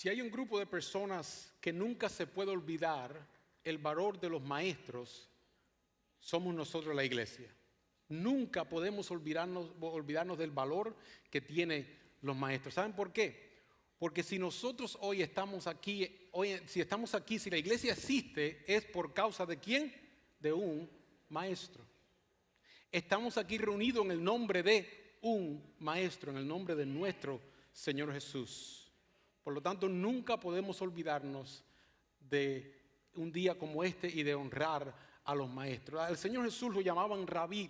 Si hay un grupo de personas que nunca se puede olvidar el valor de los maestros, somos nosotros la iglesia. Nunca podemos olvidarnos del valor que tienen los maestros. ¿Saben por qué? Porque si nosotros hoy estamos aquí, si la iglesia existe, es por causa de ¿quién? De un maestro. Estamos aquí reunidos en el nombre de un maestro, en el nombre de nuestro Señor Jesús. Por lo tanto, nunca podemos olvidarnos de un día como este y de honrar a los maestros. Al Señor Jesús lo llamaban rabí,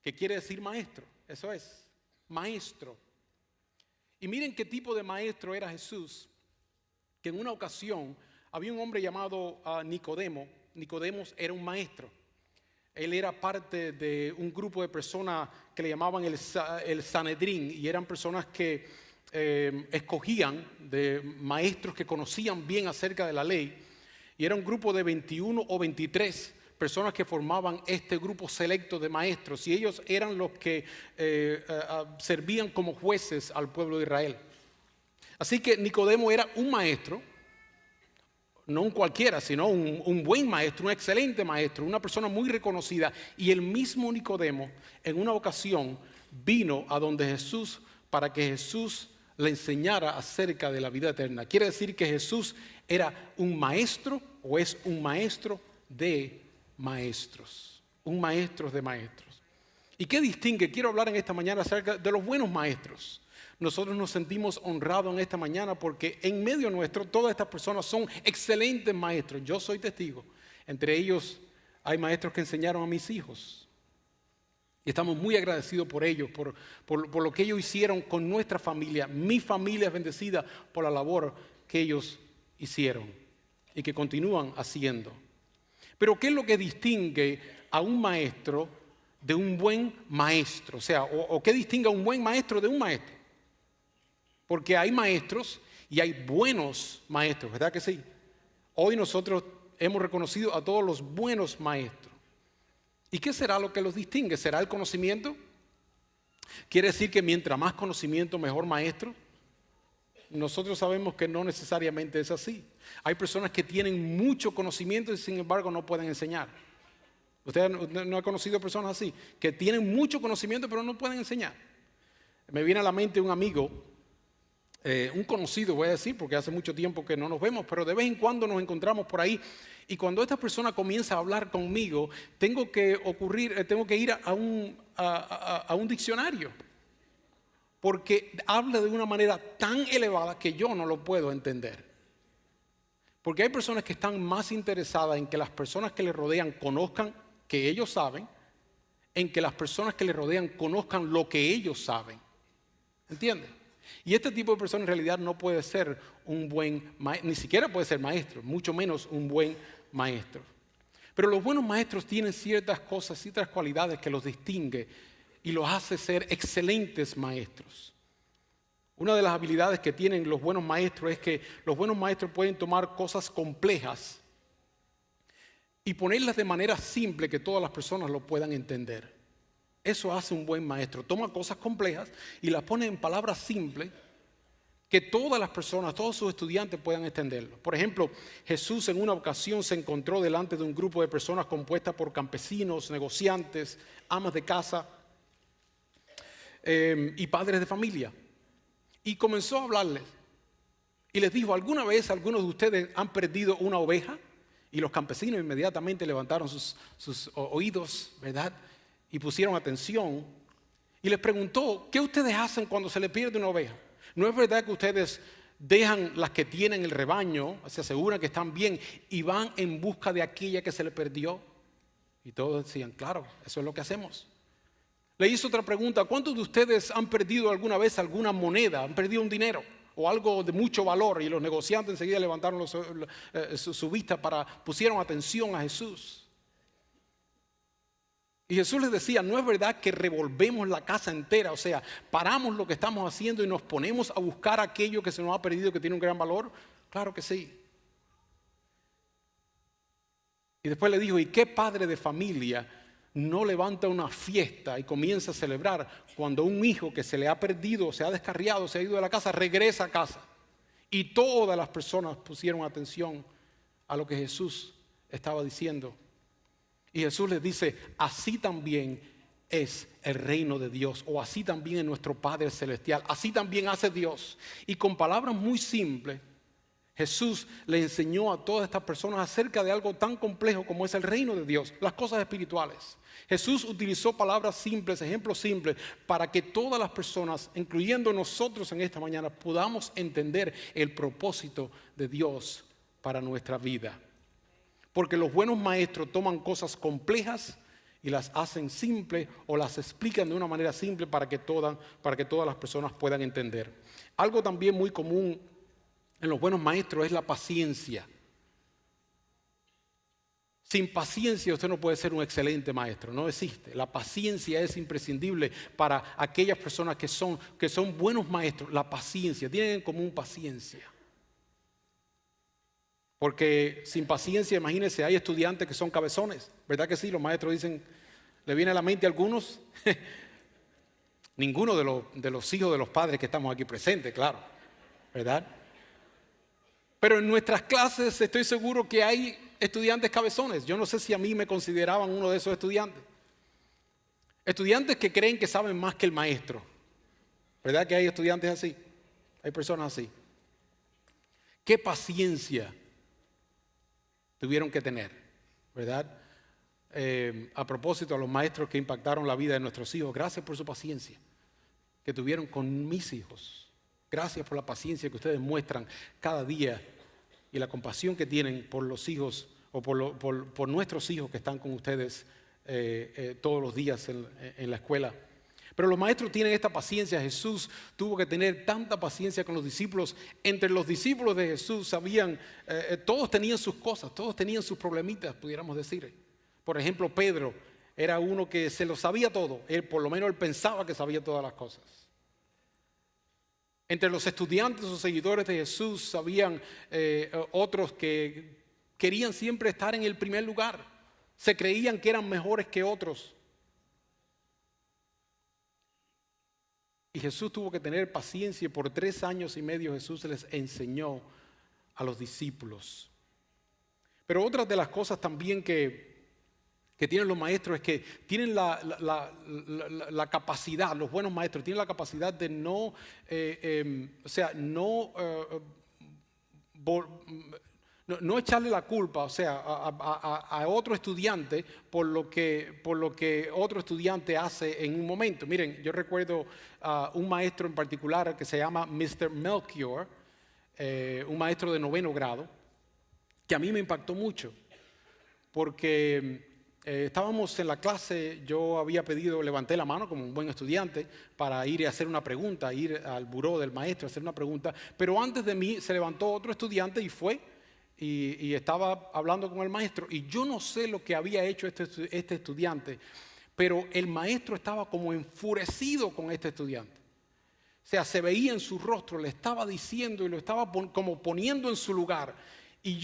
que quiere decir maestro. Eso es, maestro. Y miren qué tipo de maestro era Jesús, que en una ocasión había un hombre llamado Nicodemo. Nicodemos era un maestro. Él era parte de un grupo de personas que le llamaban el Sanedrín, y eran personas que escogían de maestros que conocían bien acerca de la ley, y era un grupo de 21 o 23 personas que formaban este grupo selecto de maestros, y ellos eran los que servían como jueces al pueblo de Israel. Así que Nicodemo era un maestro, no un cualquiera, sino un buen maestro, un excelente maestro, una persona muy reconocida. Y el mismo Nicodemo en una ocasión vino a donde Jesús para que Jesús le enseñara acerca de la vida eterna. Quiere decir que Jesús era un maestro, o es un maestro de maestros, un maestro de maestros. ¿Y qué distingue? Quiero hablar en esta mañana acerca de los buenos maestros. Nosotros nos sentimos honrados en esta mañana porque en medio nuestro todas estas personas son excelentes maestros. Yo soy testigo. Entre ellos hay maestros que enseñaron a mis hijos. Y estamos muy agradecidos por ellos, por lo que ellos hicieron con nuestra familia. Mi familia es bendecida por la labor que ellos hicieron y que continúan haciendo. Pero ¿qué es lo que distingue a un maestro de un buen maestro? O sea, ¿o qué distingue a un buen maestro de un maestro? Porque hay maestros y hay buenos maestros, ¿verdad que sí? Hoy nosotros hemos reconocido a todos los buenos maestros. ¿Y qué será lo que los distingue? ¿Será el conocimiento? ¿Quiere decir que mientras más conocimiento, mejor maestro? Nosotros sabemos que no necesariamente es así. Hay personas que tienen mucho conocimiento y sin embargo no pueden enseñar. ¿Usted no ha conocido personas así? Que tienen mucho conocimiento pero no pueden enseñar. Me viene a la mente un amigo, un conocido voy a decir, porque hace mucho tiempo que no nos vemos, pero de vez en cuando nos encontramos por ahí. Y cuando esta persona comienza a hablar conmigo, tengo que ir a un diccionario. Porque habla de una manera tan elevada que yo no lo puedo entender. Porque hay personas que están más interesadas en que las personas que les rodean conozcan que ellos saben, en que las personas que les rodean conozcan lo que ellos saben. ¿Entiendes? Y este tipo de persona en realidad no puede ser un buen maestro, ni siquiera puede ser maestro, mucho menos un buen maestro. Pero los buenos maestros tienen ciertas cosas, ciertas cualidades que los distingue y los hace ser excelentes maestros. Una de las habilidades que tienen los buenos maestros es que los buenos maestros pueden tomar cosas complejas y ponerlas de manera simple que todas las personas lo puedan entender. Eso hace un buen maestro. Toma cosas complejas y las pone en palabras simples que todas las personas, todos sus estudiantes puedan entenderlo. Por ejemplo, Jesús en una ocasión se encontró delante de un grupo de personas compuestas por campesinos, negociantes, amas de casa y padres de familia. Y comenzó a hablarles. Y les dijo, ¿alguna vez algunos de ustedes han perdido una oveja? Y los campesinos inmediatamente levantaron sus oídos, ¿verdad? Y pusieron atención. Y les preguntó, ¿qué ustedes hacen cuando se les pierde una oveja? ¿No es verdad que ustedes dejan las que tienen el rebaño, se aseguran que están bien y van en busca de aquella que se les perdió? Y todos decían, claro, eso es lo que hacemos. Le hizo otra pregunta, ¿cuántos de ustedes han perdido alguna vez alguna moneda, han perdido un dinero o algo de mucho valor? Y los negociantes enseguida levantaron su vista pusieron atención a Jesús. Y Jesús les decía, ¿no es verdad que revolvemos la casa entera? O sea, paramos lo que estamos haciendo y nos ponemos a buscar aquello que se nos ha perdido que tiene un gran valor. Claro que sí. Y después le dijo, ¿y qué padre de familia no levanta una fiesta y comienza a celebrar cuando un hijo que se le ha perdido, se ha descarriado, se ha ido de la casa, regresa a casa? Y todas las personas pusieron atención a lo que Jesús estaba diciendo. Y Jesús les dice, así también es el reino de Dios, o así también es nuestro Padre Celestial, así también hace Dios. Y con palabras muy simples, Jesús le enseñó a todas estas personas acerca de algo tan complejo como es el reino de Dios, las cosas espirituales. Jesús utilizó palabras simples, ejemplos simples, para que todas las personas, incluyendo nosotros en esta mañana, podamos entender el propósito de Dios para nuestra vida. Porque los buenos maestros toman cosas complejas y las hacen simples o las explican de una manera simple para que todas las personas puedan entender. Algo también muy común en los buenos maestros es la paciencia. Sin paciencia usted no puede ser un excelente maestro, no existe. La paciencia es imprescindible para aquellas personas que son buenos maestros. La paciencia, tienen en común paciencia. Porque sin paciencia, imagínense, hay estudiantes que son cabezones, ¿verdad que sí? Los maestros dicen, ¿le viene a la mente a algunos? Ninguno de los hijos de los padres que estamos aquí presentes, claro, ¿verdad? Pero en nuestras clases estoy seguro que hay estudiantes cabezones. Yo no sé si a mí me consideraban uno de esos estudiantes. Estudiantes que creen que saben más que el maestro. ¿Verdad que hay estudiantes así? Hay personas así. ¿Qué paciencia tuvieron que tener? ¿Verdad? A propósito, a los maestros que impactaron la vida de nuestros hijos, gracias por su paciencia que tuvieron con mis hijos. Gracias por la paciencia que ustedes muestran cada día y la compasión que tienen por los hijos o por nuestros hijos que están con ustedes todos los días en la escuela. Pero los maestros tienen esta paciencia. Jesús tuvo que tener tanta paciencia con los discípulos. Entre los discípulos de Jesús todos tenían sus cosas, todos tenían sus problemitas, pudiéramos decir. Por ejemplo, Pedro era uno que se lo sabía todo. Por lo menos él pensaba que sabía todas las cosas. Entre los estudiantes o seguidores de Jesús habían otros que querían siempre estar en el primer lugar. Se creían que eran mejores que otros. Y Jesús tuvo que tener paciencia y por 3 años y medio Jesús les enseñó a los discípulos. Pero otra de las cosas también que tienen los maestros es que tienen la capacidad, los buenos maestros tienen la capacidad de no echarle la culpa, a otro estudiante por lo que otro estudiante hace en un momento. Miren, yo recuerdo un maestro en particular que se llama Mr. Melchior, un maestro de 9º grado, que a mí me impactó mucho, porque estábamos en la clase, yo había levanté la mano como un buen estudiante para ir a hacer una pregunta, ir al buró del maestro a hacer una pregunta, pero antes de mí se levantó otro estudiante y fue y estaba hablando con el maestro, y yo no sé lo que había hecho este estudiante, pero el maestro estaba como enfurecido con este estudiante. O sea, se veía en su rostro, le estaba diciendo y lo estaba como poniendo en su lugar, y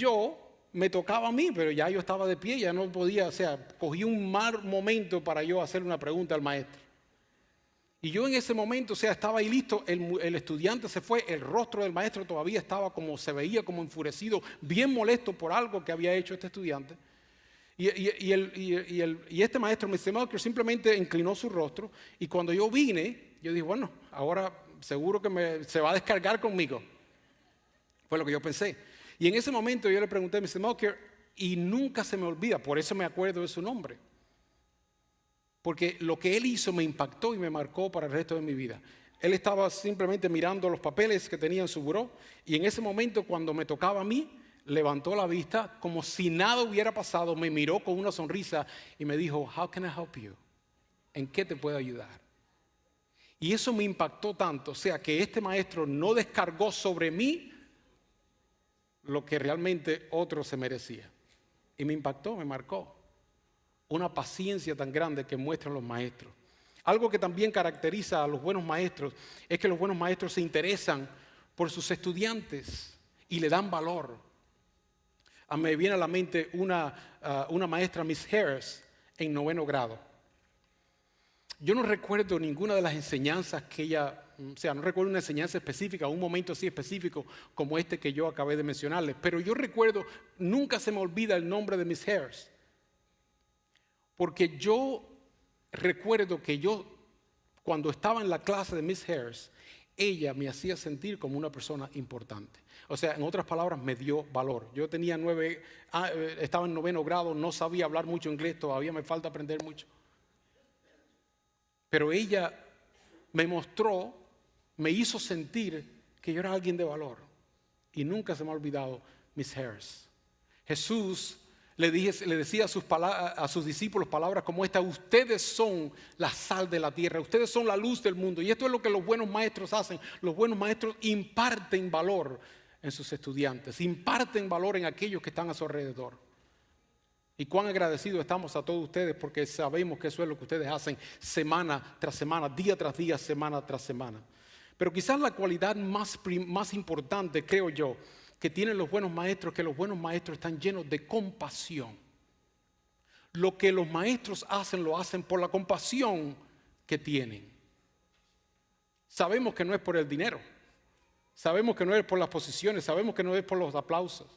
me tocaba a mí, pero ya yo estaba de pie, ya no podía, cogí un mal momento para yo hacer una pregunta al maestro. Y yo en ese momento, estaba ahí listo, el estudiante se fue, el rostro del maestro todavía estaba se veía como enfurecido, bien molesto por algo que había hecho este estudiante. Y este maestro, Mr. Melchior, simplemente inclinó su rostro, y cuando yo vine, yo dije, bueno, ahora seguro que se va a descargar conmigo. Fue lo que yo pensé. Y en ese momento yo le pregunté a Mr. Melchior, y nunca se me olvida, por eso me acuerdo de su nombre. Porque lo que él hizo me impactó y me marcó para el resto de mi vida. Él estaba simplemente mirando los papeles que tenía en su buró, y en ese momento, cuando me tocaba a mí, levantó la vista como si nada hubiera pasado, me miró con una sonrisa y me dijo, "How can I help you?" ¿En qué te puedo ayudar? Y eso me impactó tanto, que este maestro no descargó sobre mí lo que realmente otro se merecía. Y me impactó, me marcó. Una paciencia tan grande que muestran los maestros. Algo que también caracteriza a los buenos maestros es que los buenos maestros se interesan por sus estudiantes y le dan valor. Me viene a la mente una maestra, Miss Harris, en 9º grado. Yo no recuerdo ninguna de las enseñanzas que ella, o sea, no recuerdo una enseñanza específica, un momento así específico como este que yo acabé de mencionarles, pero yo recuerdo, nunca se me olvida el nombre de Miss Harris, porque yo recuerdo que cuando estaba en la clase de Miss Harris, ella me hacía sentir como una persona importante. O sea, en otras palabras, me dio valor. Yo tenía estaba en 9º grado, no sabía hablar mucho inglés, todavía me falta aprender mucho. Pero ella me mostró, me hizo sentir que yo era alguien de valor. Y nunca se me ha olvidado Miss Harris. Jesús le decía a sus discípulos palabras como esta: ustedes son la sal de la tierra, ustedes son la luz del mundo. Y esto es lo que los buenos maestros hacen. Los buenos maestros imparten valor en sus estudiantes, imparten valor en aquellos que están a su alrededor. Y cuán agradecidos estamos a todos ustedes, porque sabemos que eso es lo que ustedes hacen semana tras semana, día tras día, semana tras semana. Pero quizás la cualidad más importante, creo yo, que tienen los buenos maestros, que los buenos maestros están llenos de compasión. Lo que los maestros hacen, lo hacen por la compasión que tienen. Sabemos que no es por el dinero, sabemos que no es por las posiciones, sabemos que no es por los aplausos.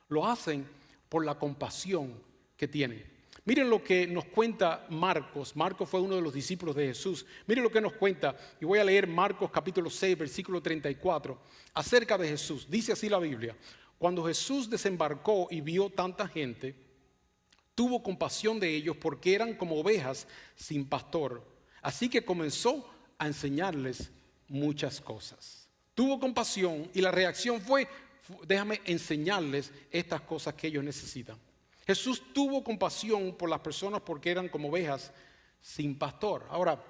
Lo hacen por la compasión que tienen. Miren lo que nos cuenta Marcos. Marcos fue uno de los discípulos de Jesús. Miren lo que nos cuenta, y voy a leer Marcos capítulo 6, versículo 34, acerca de Jesús. Dice así la Biblia: cuando Jesús desembarcó y vio tanta gente, tuvo compasión de ellos porque eran como ovejas sin pastor. Así que comenzó a enseñarles muchas cosas. Tuvo compasión y la reacción fue: déjame enseñarles estas cosas que ellos necesitan. Jesús tuvo compasión por las personas porque eran como ovejas sin pastor. Ahora,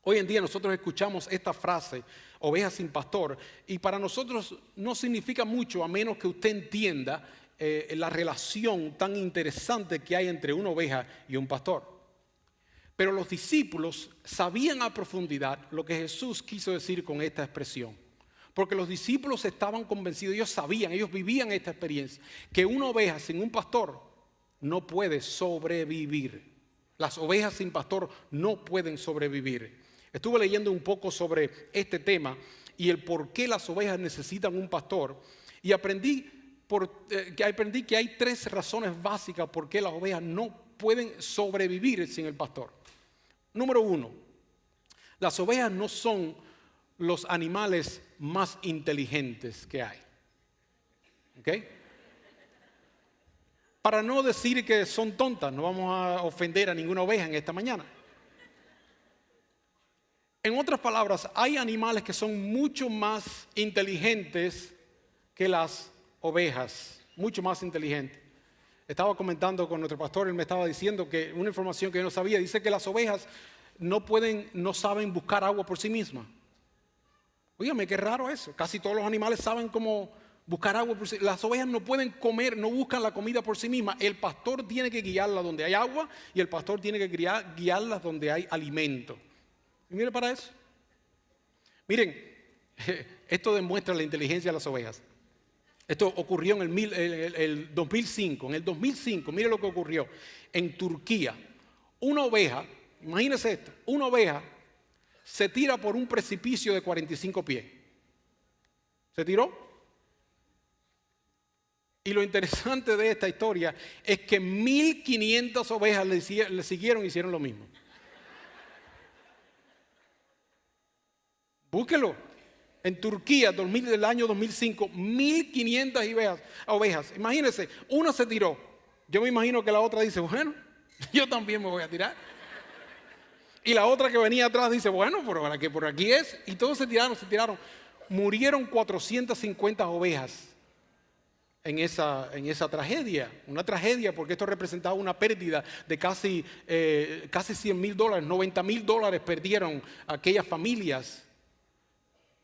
hoy en día nosotros escuchamos esta frase, ovejas sin pastor, y para nosotros no significa mucho a menos que usted entienda la relación tan interesante que hay entre una oveja y un pastor. Pero los discípulos sabían a profundidad lo que Jesús quiso decir con esta expresión. Porque los discípulos estaban convencidos, ellos sabían, ellos vivían esta experiencia, que una oveja sin un pastor no puede sobrevivir. Las ovejas sin pastor no pueden sobrevivir. Estuve leyendo un poco sobre este tema y el por qué las ovejas necesitan un pastor, y aprendí que hay 3 razones básicas por qué las ovejas no pueden sobrevivir sin el pastor. Número 1, las ovejas no son los animales más inteligentes que hay. ¿Ok? Para no decir que son tontas, no vamos a ofender a ninguna oveja en esta mañana. En otras palabras, hay animales que son mucho más inteligentes que las ovejas, mucho más inteligentes. Estaba comentando con nuestro pastor, él me estaba diciendo que una información que yo no sabía, dice que las ovejas no saben buscar agua por sí mismas. Óigame, qué raro eso. Casi todos los animales saben cómo buscar agua por sí. Las ovejas no pueden comer, no buscan la comida por sí mismas. El pastor tiene que guiarlas donde hay agua y el pastor tiene que guiarlas donde hay alimento. Y mire para eso. Miren, esto demuestra la inteligencia de las ovejas. Esto ocurrió en el 2005. En el 2005, mire lo que ocurrió. En Turquía, una oveja, imagínense esto, una oveja se tira por un precipicio de 45 pies. ¿Se tiró? Y lo interesante de esta historia es que 1.500 ovejas le siguieron y hicieron lo mismo. Búsquelo. En Turquía, del año 2005, 1.500 ovejas. Imagínense, una se tiró. Yo me imagino que la otra dice, bueno, yo también me voy a tirar. Y la otra que venía atrás dice, bueno, pero para que por aquí es. Y todos se tiraron. Murieron 450 ovejas en esa tragedia. Una tragedia porque esto representaba una pérdida de casi $100,000, $90,000 perdieron aquellas familias.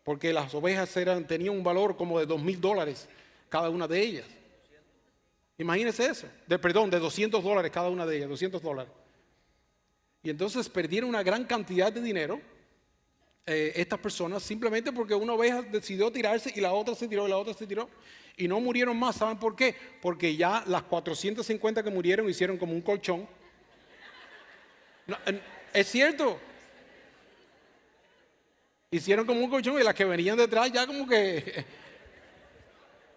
Porque las ovejas tenían un valor como de $2,000 cada una de ellas. Imagínense eso. De $200 cada una de ellas, $200. Y entonces perdieron una gran cantidad de dinero estas personas simplemente porque una oveja decidió tirarse y la otra se tiró y la otra se tiró. Y no murieron más. ¿Saben por qué? Porque ya las 450 que murieron hicieron como un colchón. Es cierto. Hicieron como un colchón y las que venían detrás ya como que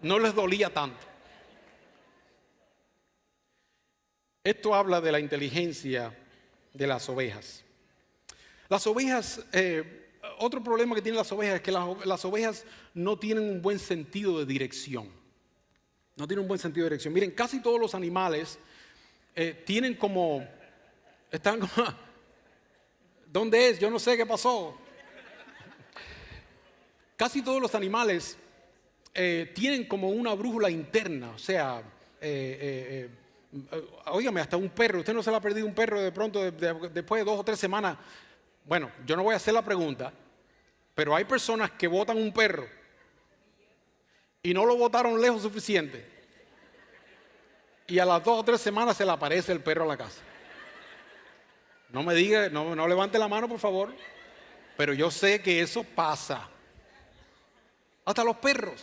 no les dolía tanto. Esto habla de la inteligencia de las ovejas. Las ovejas, otro problema que tienen las ovejas es que las ovejas no tienen un buen sentido de dirección. No tienen un buen sentido de dirección. Miren, casi todos los animales tienen como, están como, ¿dónde es? Yo no sé qué pasó. Casi todos los animales tienen como una brújula interna, o sea, óigame, hasta un perro, usted no se le ha perdido un perro de pronto después de 2 o 3 semanas. Bueno, yo no voy a hacer la pregunta, pero hay personas que botan un perro y no lo botaron lejos suficiente y a las 2 o 3 semanas se le aparece el perro a la casa. No me diga, no levante la mano por favor, pero yo sé que eso pasa. Hasta los perros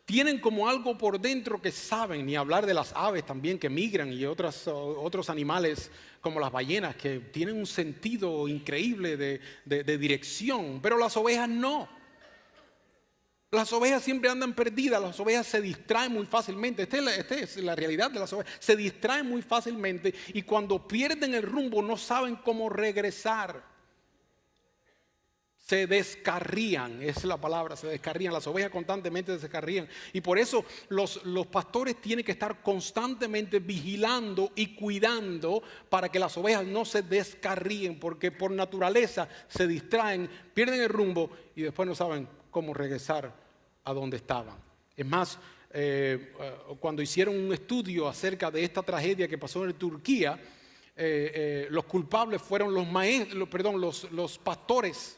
tienen como algo por dentro que saben, ni hablar de las aves también que migran y otros animales como las ballenas que tienen un sentido increíble de dirección, pero las ovejas no. Las ovejas siempre andan perdidas, las ovejas se distraen muy fácilmente. Esta es la realidad de las ovejas, se distraen muy fácilmente y cuando pierden el rumbo no saben cómo regresar. Se descarrían, es la palabra, se descarrían. Las ovejas constantemente se descarrían. Y por eso los pastores tienen que estar constantemente vigilando y cuidando para que las ovejas no se descarríen, porque por naturaleza se distraen, pierden el rumbo y después no saben cómo regresar a donde estaban. Es más, cuando hicieron un estudio acerca de esta tragedia que pasó en Turquía, los culpables fueron los pastores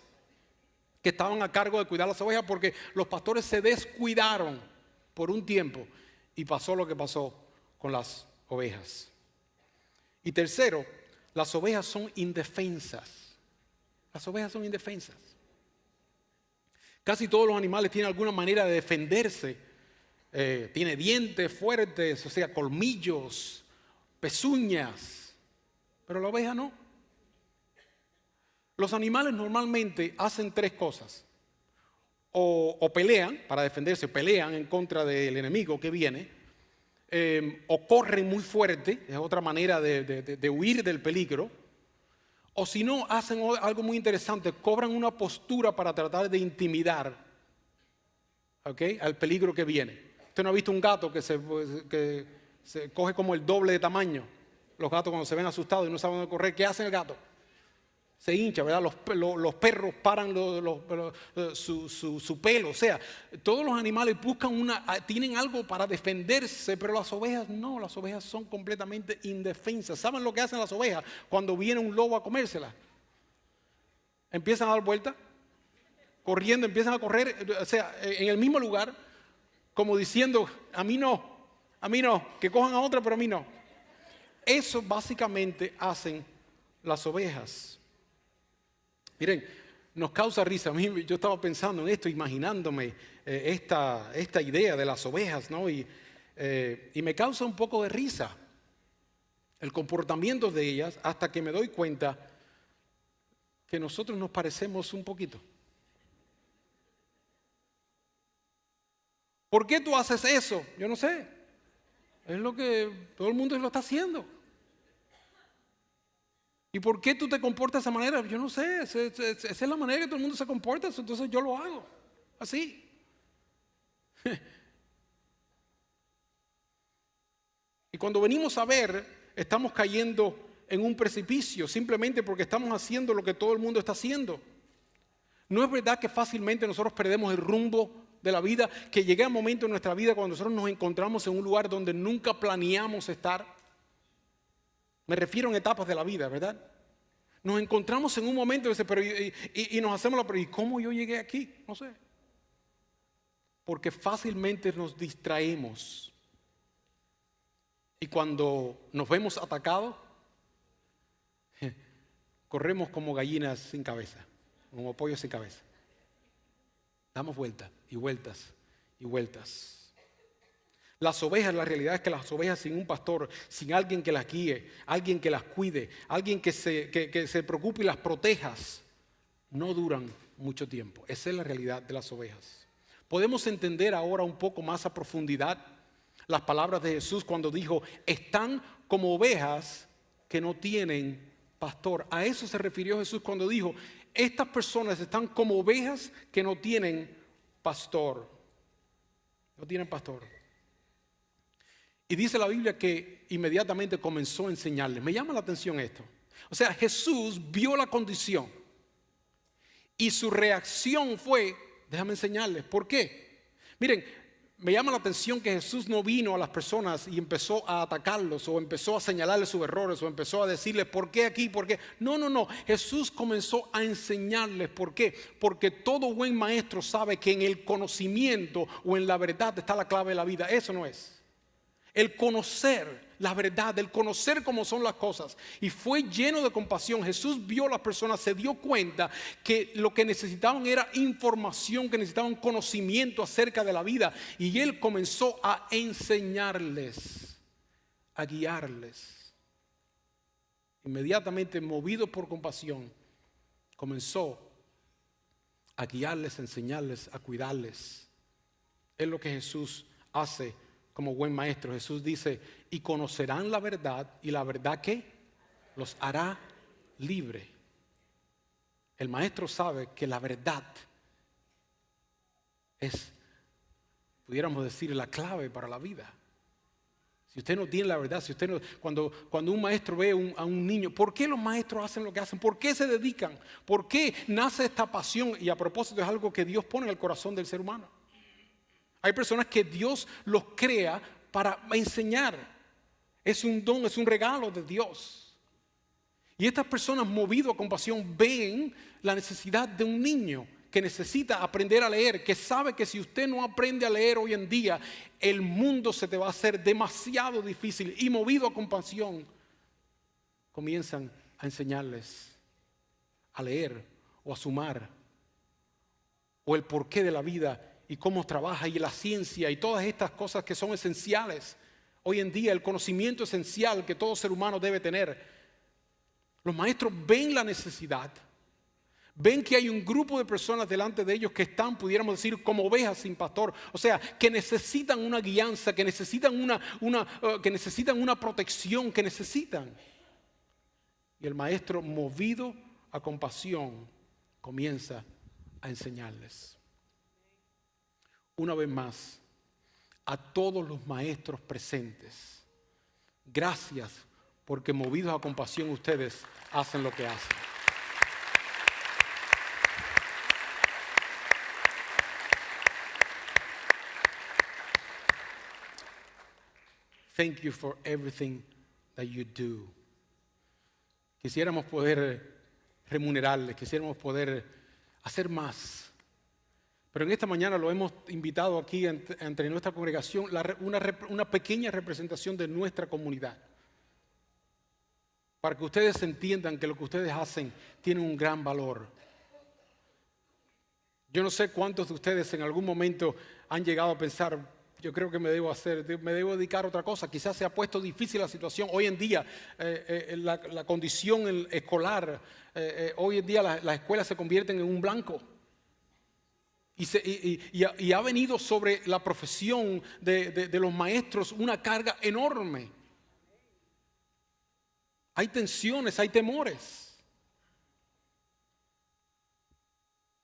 que estaban a cargo de cuidar las ovejas, porque los pastores se descuidaron por un tiempo y pasó lo que pasó con las ovejas. Y tercero, las ovejas son indefensas. Las ovejas son indefensas. Casi todos los animales tienen alguna manera de defenderse. Tiene dientes fuertes, o sea, colmillos, pezuñas, pero la oveja no. Los animales normalmente hacen 3 cosas. O pelean para defenderse, pelean en contra del enemigo que viene, o corren muy fuerte, es otra manera de huir del peligro, o si no, hacen algo muy interesante, cobran una postura para tratar de intimidar, al peligro que viene. Usted no ha visto un gato que se coge como el doble de tamaño. Los gatos cuando se ven asustados y no saben dónde correr, ¿qué hace el gato? Se hincha, ¿verdad? Los perros paran su pelo. O sea, todos los animales tienen algo para defenderse, pero las ovejas no, las ovejas son completamente indefensas. ¿Saben lo que hacen las ovejas cuando viene un lobo a comérselas? Empiezan a dar vueltas, corriendo, empiezan a correr, o sea, en el mismo lugar, como diciendo, a mí no, que cojan a otra, pero a mí no. Eso básicamente hacen las ovejas. Miren, nos causa risa. A mí, yo estaba pensando en esto, imaginándome esta idea de las ovejas, ¿no? Y me causa un poco de risa el comportamiento de ellas hasta que me doy cuenta que nosotros nos parecemos un poquito. ¿Por qué tú haces eso? Yo no sé. Es lo que todo el mundo lo está haciendo. ¿Y por qué tú te comportas de esa manera? Yo no sé, esa es la manera que todo el mundo se comporta, entonces yo lo hago, así. Y cuando venimos a ver, estamos cayendo en un precipicio simplemente porque estamos haciendo lo que todo el mundo está haciendo. ¿No es verdad que fácilmente nosotros perdemos el rumbo de la vida? Que llega un momento en nuestra vida cuando nosotros nos encontramos en un lugar donde nunca planeamos estar. Me refiero en etapas de la vida, ¿verdad? Nos encontramos en un momento y nos hacemos la pregunta, ¿y cómo yo llegué aquí? No sé. Porque fácilmente nos distraemos. Y cuando nos vemos atacados, corremos como gallinas sin cabeza, como pollos sin cabeza. Damos vueltas y vueltas y vueltas. Las ovejas, la realidad es que las ovejas sin un pastor, sin alguien que las guíe, alguien que las cuide, alguien que se preocupe y las proteja, no duran mucho tiempo. Esa es la realidad de las ovejas. Podemos entender ahora un poco más a profundidad las palabras de Jesús cuando dijo, están como ovejas que no tienen pastor. A eso se refirió Jesús cuando dijo, estas personas están como ovejas que no tienen pastor. No tienen pastor. Y dice la Biblia que inmediatamente comenzó a enseñarles. Me llama la atención esto. O sea, Jesús vio la condición y su reacción fue, déjame enseñarles. ¿Por qué? Miren, me llama la atención que Jesús no vino a las personas y empezó a atacarlos o empezó a señalarles sus errores o empezó a decirles ¿por qué aquí? ¿Por qué? No. Jesús comenzó a enseñarles. ¿Por qué? Porque todo buen maestro sabe que en el conocimiento o en la verdad está la clave de la vida. Eso no es. El conocer la verdad, el conocer cómo son las cosas. Y fue lleno de compasión. Jesús vio a las personas, se dio cuenta que lo que necesitaban era información, que necesitaban conocimiento acerca de la vida. Y Él comenzó a enseñarles, a guiarles. Inmediatamente, movido por compasión, comenzó a guiarles, a enseñarles, a cuidarles. Es lo que Jesús hace como buen maestro. Jesús dice, y conocerán la verdad, y la verdad ¿qué? Los hará libre. El maestro sabe que la verdad es, pudiéramos decir, la clave para la vida. Si usted no tiene la verdad, si usted no, cuando un maestro ve a un niño, ¿por qué los maestros hacen lo que hacen? ¿Por qué se dedican? ¿Por qué nace esta pasión? Y a propósito es algo que Dios pone en el corazón del ser humano. Hay personas que Dios los crea para enseñar. Es un don, es un regalo de Dios. Y estas personas, movidos a compasión, ven la necesidad de un niño que necesita aprender a leer, que sabe que si usted no aprende a leer hoy en día, el mundo se te va a hacer demasiado difícil. Y movido a compasión, comienzan a enseñarles a leer o a sumar o el porqué de la vida y cómo trabaja y la ciencia y todas estas cosas que son esenciales. Hoy en día el conocimiento esencial que todo ser humano debe tener. Los maestros ven la necesidad, ven que hay un grupo de personas delante de ellos que están, pudiéramos decir, como ovejas sin pastor. O sea, que necesitan una guianza, que necesitan una protección, que necesitan. Y el maestro, movido a compasión, comienza a enseñarles. Una vez más, a todos los maestros presentes, gracias porque movidos a compasión ustedes hacen lo que hacen. Thank you for everything that you do. Quisiéramos poder remunerarles, quisiéramos poder hacer más. Pero en esta mañana lo hemos invitado aquí entre nuestra congregación, una pequeña representación de nuestra comunidad. Para que ustedes entiendan que lo que ustedes hacen tiene un gran valor. Yo no sé cuántos de ustedes en algún momento han llegado a pensar, yo creo que me debo dedicar a otra cosa. Quizás se ha puesto difícil la situación. Hoy en día la condición escolar, hoy en día las escuelas se convierten en un blanco. Y ha venido sobre la profesión de los maestros una carga enorme. Hay tensiones, hay temores.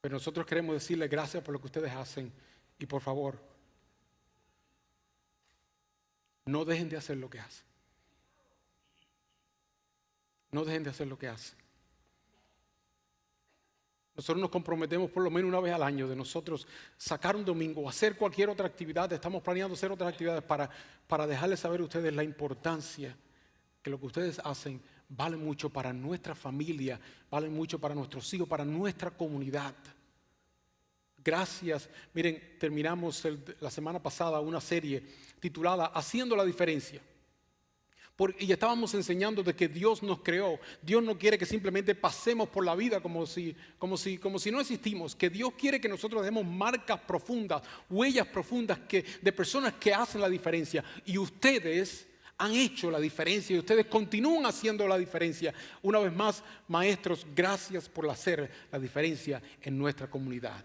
Pero nosotros queremos decirles gracias por lo que ustedes hacen. Y por favor, no dejen de hacer lo que hacen. No dejen de hacer lo que hacen. Nosotros nos comprometemos por lo menos una vez al año de nosotros sacar un domingo o hacer cualquier otra actividad. Estamos planeando hacer otras actividades para dejarles saber a ustedes la importancia que lo que ustedes hacen vale mucho para nuestra familia, vale mucho para nuestros hijos, para nuestra comunidad. Gracias. Miren, terminamos la semana pasada una serie titulada Haciendo la Diferencia. Y estábamos enseñando de que Dios nos creó. Dios no quiere que simplemente pasemos por la vida como si no existimos. Que Dios quiere que nosotros demos marcas profundas, huellas profundas de personas que hacen la diferencia. Y ustedes han hecho la diferencia y ustedes continúan haciendo la diferencia. Una vez más, maestros, gracias por hacer la diferencia en nuestra comunidad.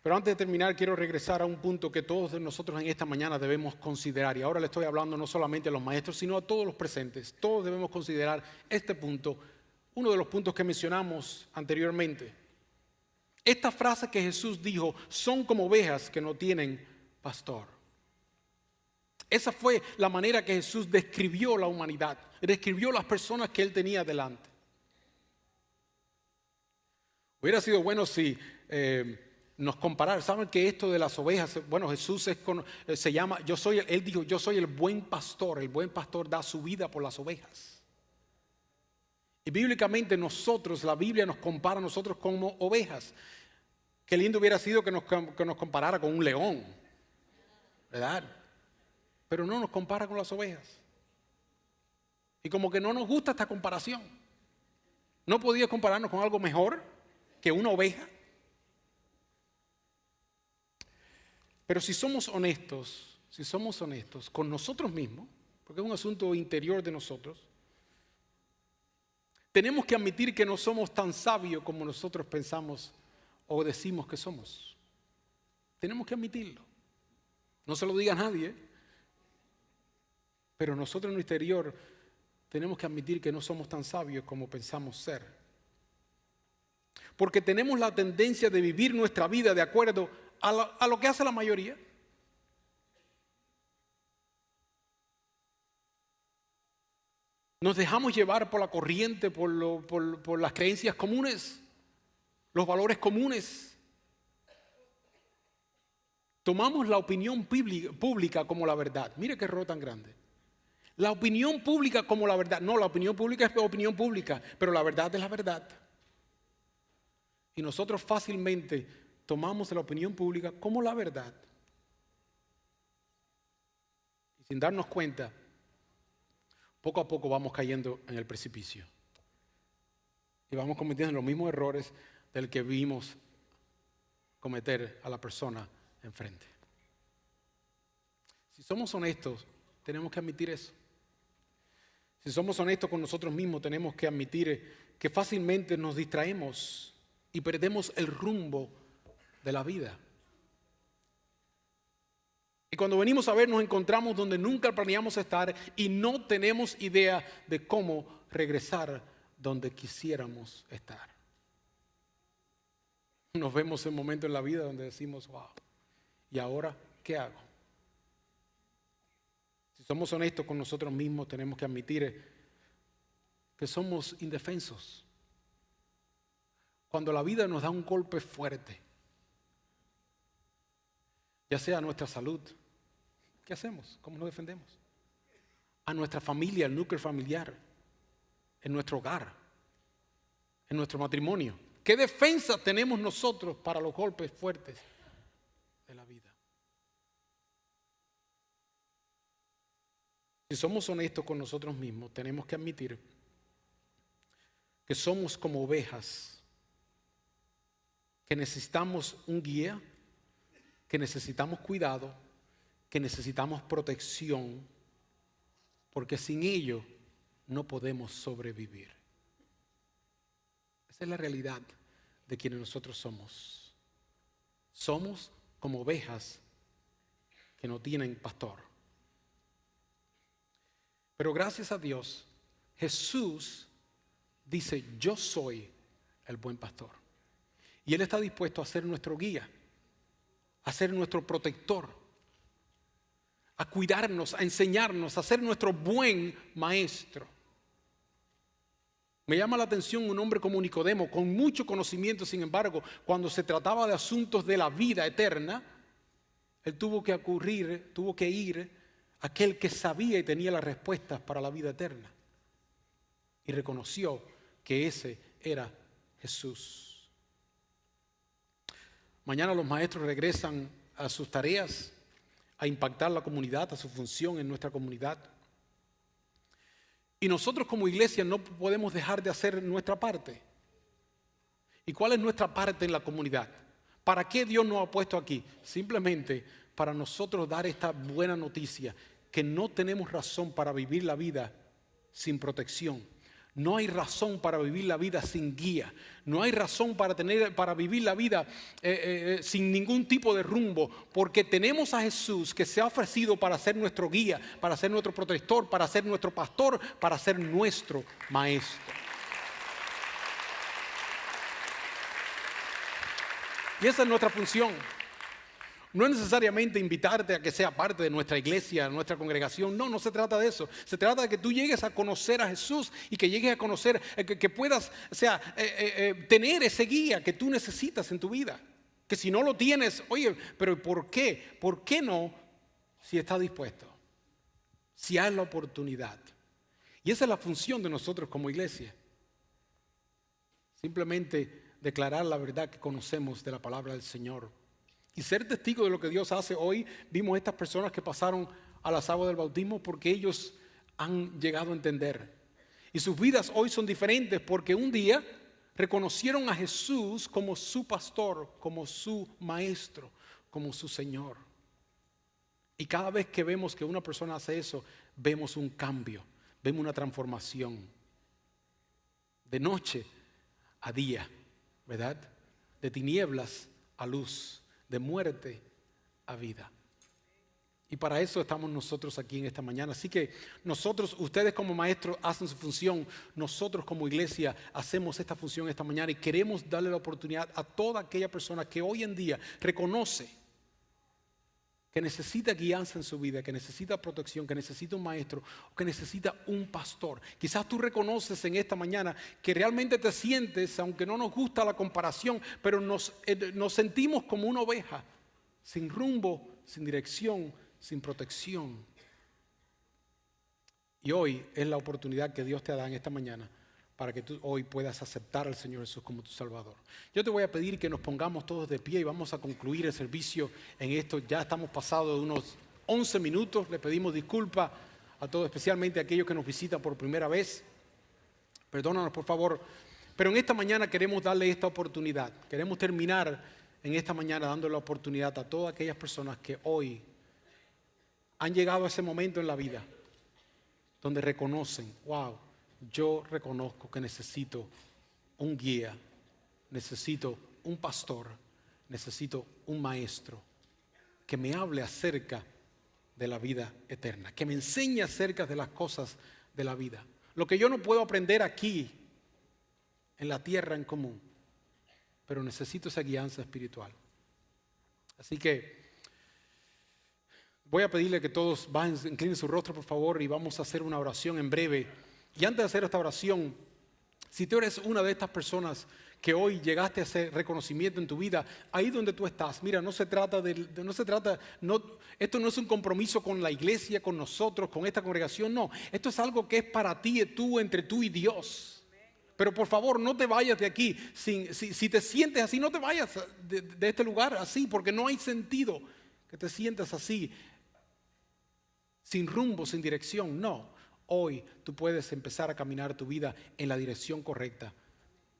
Pero antes de terminar, quiero regresar a un punto que todos nosotros en esta mañana debemos considerar. Y ahora le estoy hablando no solamente a los maestros, sino a todos los presentes. Todos debemos considerar este punto, uno de los puntos que mencionamos anteriormente. Esta frase que Jesús dijo, son como ovejas que no tienen pastor. Esa fue la manera que Jesús describió la humanidad, describió las personas que Él tenía delante. Hubiera sido bueno si nos comparara. ¿Saben que esto de las ovejas? Bueno, Jesús se llama, Él dijo, yo soy el buen pastor da su vida por las ovejas. Y bíblicamente la Biblia nos compara a nosotros como ovejas. Qué lindo hubiera sido que nos comparara con un león, ¿verdad? Pero no nos compara con las ovejas. Y como que no nos gusta esta comparación. ¿No podía compararnos con algo mejor que una oveja? Pero si somos honestos con nosotros mismos, porque es un asunto interior de nosotros, tenemos que admitir que no somos tan sabios como nosotros pensamos o decimos que somos. Tenemos que admitirlo. No se lo diga a nadie, pero nosotros en nuestro interior tenemos que admitir que no somos tan sabios como pensamos ser. Porque tenemos la tendencia de vivir nuestra vida de acuerdo a lo que hace la mayoría. Nos dejamos llevar por la corriente, por las creencias comunes, los valores comunes. Tomamos la opinión pública como la verdad. Mire qué error tan grande. La opinión pública como la verdad. No, la opinión pública es opinión pública, pero la verdad es la verdad. Y nosotros fácilmente tomamos la opinión pública como la verdad. Y sin darnos cuenta, poco a poco vamos cayendo en el precipicio. Y vamos cometiendo los mismos errores del que vimos cometer a la persona enfrente. Si somos honestos, tenemos que admitir eso. Si somos honestos con nosotros mismos, tenemos que admitir que fácilmente nos distraemos y perdemos el rumbo de la vida. Y cuando venimos a ver, nos encontramos donde nunca planeamos estar y no tenemos idea de cómo regresar donde quisiéramos estar. Nos vemos en momentos en la vida donde decimos, wow, ¿y ahora qué hago? Si somos honestos con nosotros mismos, tenemos que admitir que somos indefensos. Cuando la vida nos da un golpe fuerte, ya sea a nuestra salud, ¿qué hacemos? ¿Cómo nos defendemos? A nuestra familia, el núcleo familiar, en nuestro hogar, en nuestro matrimonio. ¿Qué defensa tenemos nosotros para los golpes fuertes de la vida? Si somos honestos con nosotros mismos, tenemos que admitir que somos como ovejas, que necesitamos un guía, que necesitamos cuidado, que necesitamos protección, porque sin ello no podemos sobrevivir. Esa es la realidad de quienes nosotros somos. Somos como ovejas que no tienen pastor. Pero gracias a Dios, Jesús dice, yo soy el buen pastor. Y Él está dispuesto a ser nuestro guía, a ser nuestro protector, a cuidarnos, a enseñarnos, a ser nuestro buen maestro. Me llama la atención un hombre como Nicodemo, con mucho conocimiento, sin embargo, cuando se trataba de asuntos de la vida eterna, él tuvo que ir a aquel que sabía y tenía las respuestas para la vida eterna. Y reconoció que ese era Jesús. Mañana los maestros regresan a sus tareas, a impactar la comunidad, a su función en nuestra comunidad. Y nosotros como iglesia no podemos dejar de hacer nuestra parte. ¿Y cuál es nuestra parte en la comunidad? ¿Para qué Dios nos ha puesto aquí? Simplemente para nosotros dar esta buena noticia, que no tenemos razón para vivir la vida sin protección. No hay razón para vivir la vida sin guía. No hay razón para vivir la vida sin ningún tipo de rumbo. Porque tenemos a Jesús que se ha ofrecido para ser nuestro guía, para ser nuestro protector, para ser nuestro pastor, para ser nuestro maestro. Y esa es nuestra función. No es necesariamente invitarte a que sea parte de nuestra iglesia, nuestra congregación. No se trata de eso. Se trata de que tú llegues a conocer a Jesús y que llegues a conocer, que puedas, tener ese guía que tú necesitas en tu vida. Que si no lo tienes, oye, pero ¿por qué? ¿Por qué no? Si estás dispuesto, si hay la oportunidad. Y esa es la función de nosotros como iglesia. Simplemente declarar la verdad que conocemos de la palabra del Señor. Y ser testigo de lo que Dios hace. Hoy vimos estas personas que pasaron a las aguas del bautismo porque ellos han llegado a entender. Y sus vidas hoy son diferentes porque un día reconocieron a Jesús como su pastor, como su maestro, como su Señor. Y cada vez que vemos que una persona hace eso, vemos un cambio, vemos una transformación. De noche a día, ¿verdad? De tinieblas a luz. De muerte a vida. Y para eso estamos nosotros aquí en esta mañana. Así que nosotros, ustedes como maestros hacen su función. Nosotros como iglesia hacemos esta función esta mañana. Y queremos darle la oportunidad a toda aquella persona que hoy en día reconoce que necesita guianza en su vida, que necesita protección, que necesita un maestro, o que necesita un pastor. Quizás tú reconoces en esta mañana que realmente te sientes, aunque no nos gusta la comparación, pero nos sentimos como una oveja, sin rumbo, sin dirección, sin protección. Y hoy es la oportunidad que Dios te da en esta mañana para que tú hoy puedas aceptar al Señor Jesús como tu Salvador. Yo te voy a pedir que nos pongamos todos de pie y vamos a concluir el servicio en esto. Ya estamos pasados de unos 11 minutos. Le pedimos disculpas a todos, especialmente a aquellos que nos visitan por primera vez. Perdónanos, por favor. Pero en esta mañana queremos darle esta oportunidad. Queremos terminar en esta mañana dando la oportunidad a todas aquellas personas que hoy han llegado a ese momento en la vida donde reconocen, wow, yo reconozco que necesito un guía, necesito un pastor, necesito un maestro que me hable acerca de la vida eterna, que me enseñe acerca de las cosas de la vida. Lo que yo no puedo aprender aquí, en la tierra en común, pero necesito esa guianza espiritual. Así que voy a pedirle que todos inclinen su rostro, por favor, y vamos a hacer una oración en breve. Y antes de hacer esta oración, si tú eres una de estas personas que hoy llegaste a ese reconocimiento en tu vida, ahí donde tú estás, mira, esto no es un compromiso con la iglesia, con nosotros, con esta congregación, no. Esto es algo que es para ti, entre tú y Dios. Pero por favor, no te vayas de aquí. Si te sientes así, no te vayas de este lugar así, porque no hay sentido que te sientas así, sin rumbo, sin dirección, no. Hoy tú puedes empezar a caminar tu vida en la dirección correcta,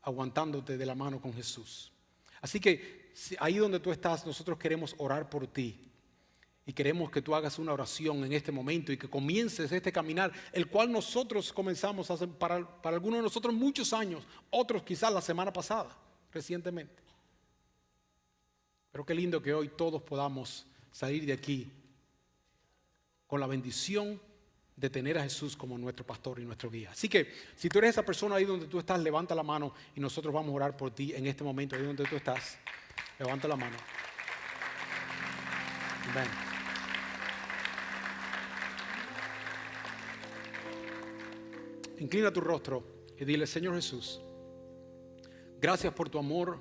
aguantándote de la mano con Jesús. Así que ahí donde tú estás, nosotros queremos orar por ti. Y queremos que tú hagas una oración en este momento y que comiences este caminar, el cual nosotros comenzamos hace, para algunos de nosotros muchos años, otros quizás la semana pasada, recientemente. Pero qué lindo que hoy todos podamos salir de aquí con la bendición de tener a Jesús como nuestro pastor y nuestro guía. Así que si tú eres esa persona ahí donde tú estás, levanta la mano y nosotros vamos a orar por ti en este momento, ahí donde tú estás. Levanta la mano. Amén. Inclina tu rostro y dile: Señor Jesús, gracias por tu amor,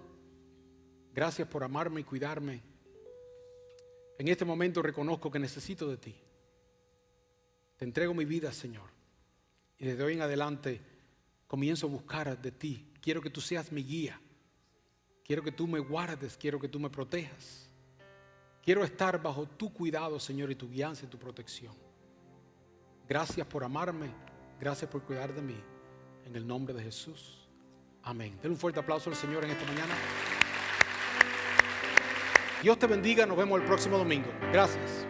gracias por amarme y cuidarme. En este momento reconozco que necesito de ti. Te entrego mi vida, Señor, y desde hoy en adelante comienzo a buscar de ti. Quiero que tú seas mi guía. Quiero que tú me guardes, quiero que tú me protejas. Quiero estar bajo tu cuidado, Señor, y tu guianza y tu protección. Gracias por amarme, gracias por cuidar de mí. En el nombre de Jesús. Amén. Denle un fuerte aplauso al Señor en esta mañana. Dios te bendiga, nos vemos el próximo domingo. Gracias.